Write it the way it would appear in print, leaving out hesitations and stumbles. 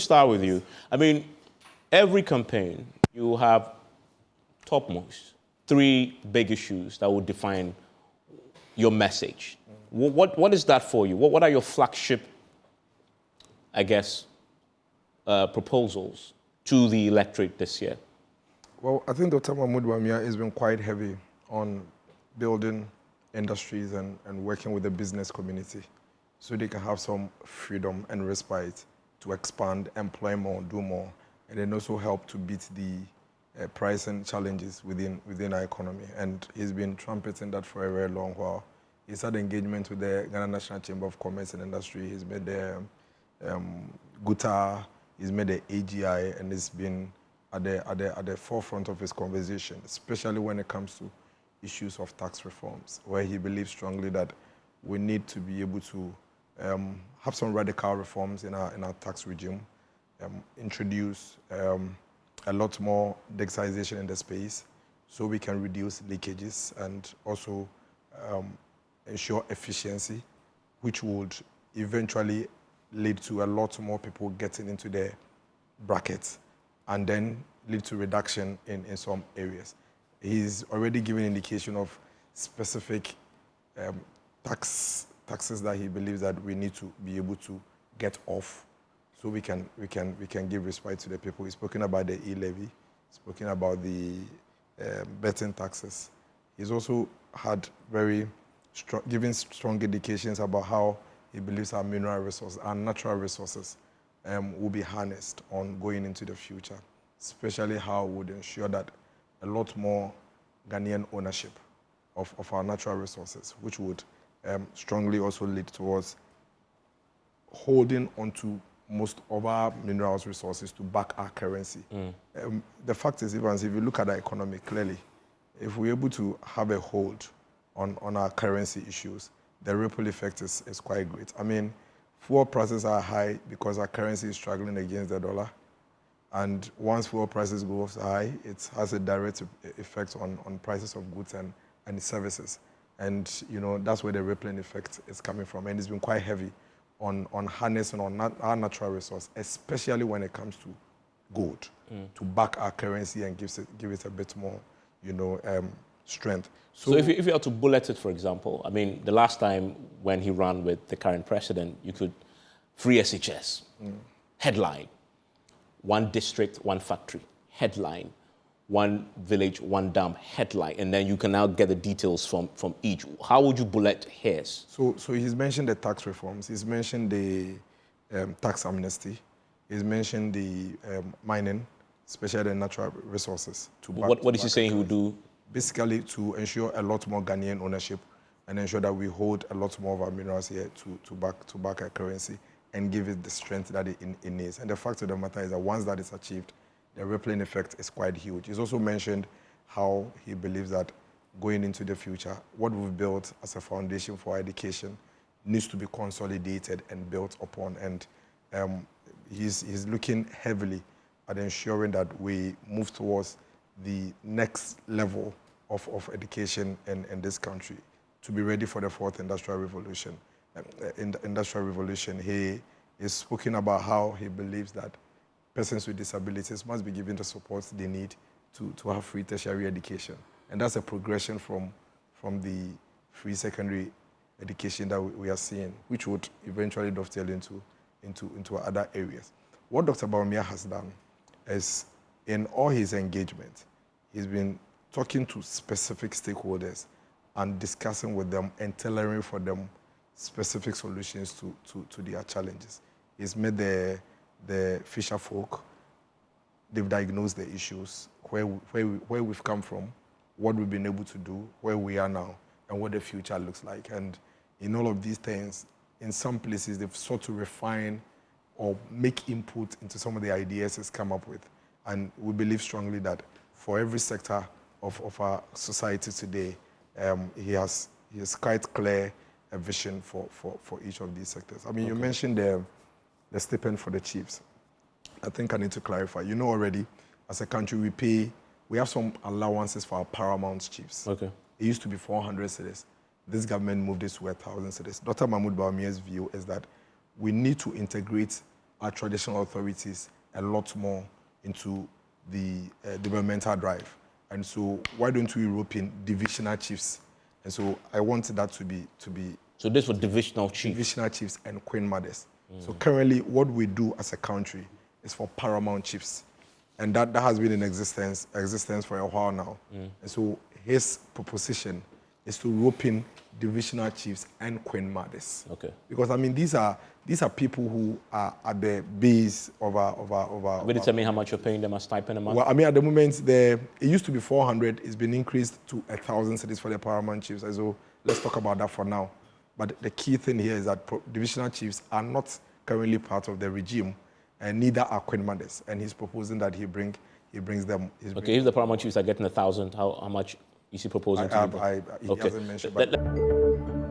start with you. I mean, every campaign, you have topmost 3 big issues that will define your message. What is that for you? What are your flagship, I guess, proposals to the electorate this year? Well, I think Dr. Bawumia has been quite heavy on building industries and working with the business community so they can have some freedom and respite to expand, employ more, do more, and then also help to beat the pricing challenges within our economy. And he's been trumpeting that for a very long while. He's had engagement with the Ghana National Chamber of Commerce and Industry. He's made the GUTA, he's made the AGI, and he's been at the forefront of his conversation, especially when it comes to issues of tax reforms, where he believes strongly that we need to be able to have some radical reforms in our tax regime, introduce a lot more digitization in the space so we can reduce leakages and also ensure efficiency, which would eventually lead to a lot more people getting into the brackets and then lead to reduction in some areas. He's already given indication of specific taxes that he believes that we need to be able to get off so we can give respite to the people. He's spoken about the e-levy, spoken about the betting taxes. He's also had given strong indications about how he believes our mineral resources, our natural resources will be harnessed on going into the future, especially how we would ensure that a lot more Ghanaian ownership of our natural resources, which would strongly also lead towards holding onto most of our minerals resources to back our currency. The fact is, Evans, if you look at the economy clearly, if we're able to have a hold on our currency issues, the ripple effect is quite great. I mean, fuel prices are high because our currency is struggling against the dollar. And once fuel prices go high, it has a direct effect on prices of goods and services. And, you know, that's where the rippling effect is coming from. And it's been quite heavy on harnessing our natural resource, especially when it comes to gold, to back our currency and give it a bit more, you know, strength. So if you are to bullet it, for example, I mean, the last time when he ran with the current president, you could free SHS, headline, 1 district, 1 factory, headline, 1 village, 1 dam, headline, and then you can now get the details from each. How would you bullet his? So he's mentioned the tax reforms, he's mentioned the tax amnesty, he's mentioned the mining, especially the natural resources. What is he saying he would do? Basically to ensure a lot more Ghanaian ownership and ensure that we hold a lot more of our minerals here to back our currency and give it the strength that it needs. And the fact of the matter is that once that is achieved, the rippling effect is quite huge. He's also mentioned how he believes that going into the future, what we've built as a foundation for education needs to be consolidated and built upon. And he's looking heavily at ensuring that we move towards the next level of education in this country to be ready for the 4th industrial revolution. In the industrial revolution, he is speaking about how he believes that persons with disabilities must be given the support they need to have free tertiary education. And that's a progression from the free secondary education that we are seeing, which would eventually dovetail into other areas. What Dr. Bawumia has done is, in all his engagement, he's been talking to specific stakeholders and discussing with them and tailoring for them specific solutions to their challenges. He's made the fisher folk, they've diagnosed the issues, where we've come from, what we've been able to do, where we are now, and what the future looks like. And in all of these things, in some places, they've sought to refine or make input into some of the ideas he's come up with. And we believe strongly that for every sector of our society today, he has quite clear a vision for each of these sectors. I mean, you mentioned the stipend for the chiefs. I think I need to clarify. You know already, as a country, we have some allowances for our paramount chiefs. Okay. It used to be 400 cedis. This government moved it to 1,000 cedis. Dr. Bawumia's view is that we need to integrate our traditional authorities a lot more into the developmental drive. And so why don't we rope in divisional chiefs? And so I want that to be. So this was divisional chiefs? Divisional chiefs and queen mothers. So currently what we do as a country is for paramount chiefs. And that has been in existence for a while now. And so his proposition is to rope in divisional chiefs and queen mothers. Okay. Because I mean these are people who are at the base of our. Will you tell me how much you're paying them a stipend a month? Well, I mean at the moment it used to be 400. It's been increased to 1,000 cedis for the paramount chiefs. And so let's talk about that for now. But the key thing here is that divisional chiefs are not currently part of the regime, and neither are queen mothers. And he's proposing that he brings them. Okay, if the paramount chiefs are getting 1,000, how much is he proposing to give them? He hasn't mentioned.